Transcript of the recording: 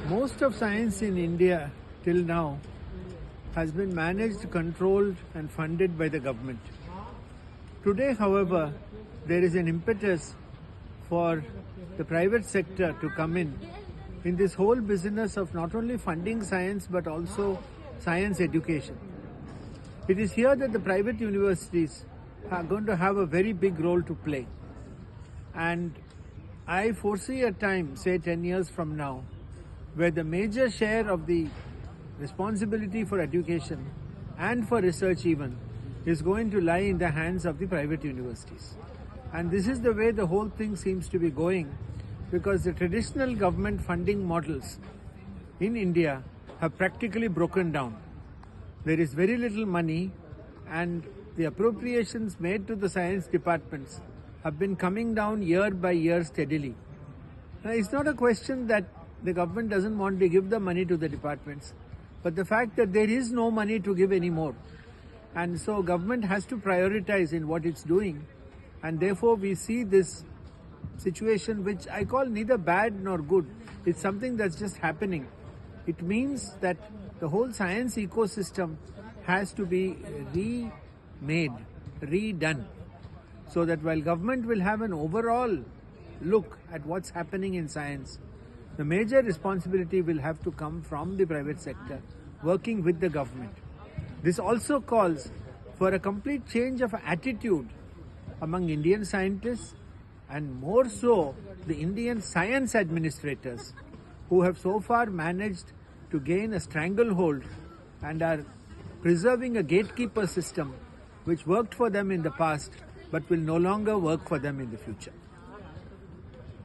Most of science in India till now has been managed, controlled, and funded by the government. Today, however, there is an impetus for the private sector to come in this whole business of not only funding science but also science education. It is here that the private universities are going to have a very big role to play. And I foresee a time, say 10 years from now, where the major share of the responsibility for education and for research even is going to lie in the hands of the private universities. And this is the way the whole thing seems to be going, because the traditional government funding models in India have practically broken down. There is very little money, and the appropriations made to the science departments have been coming down year by year steadily. Now, it's not a question that the government doesn't want to give the money to the departments, but the fact that there is no money to give anymore. And so government has to prioritize in what it's doing, and therefore we see this situation, which I call neither bad nor good. It's something that's just happening. It means that the whole science ecosystem has to be remade, redone, so that while government will have an overall look at what's happening in science, the major responsibility will have to come from the private sector working with the government. This also calls for a complete change of attitude among Indian scientists, and more so the Indian science administrators, who have so far managed to gain a stranglehold and are preserving a gatekeeper system which worked for them in the past but will no longer work for them in the future.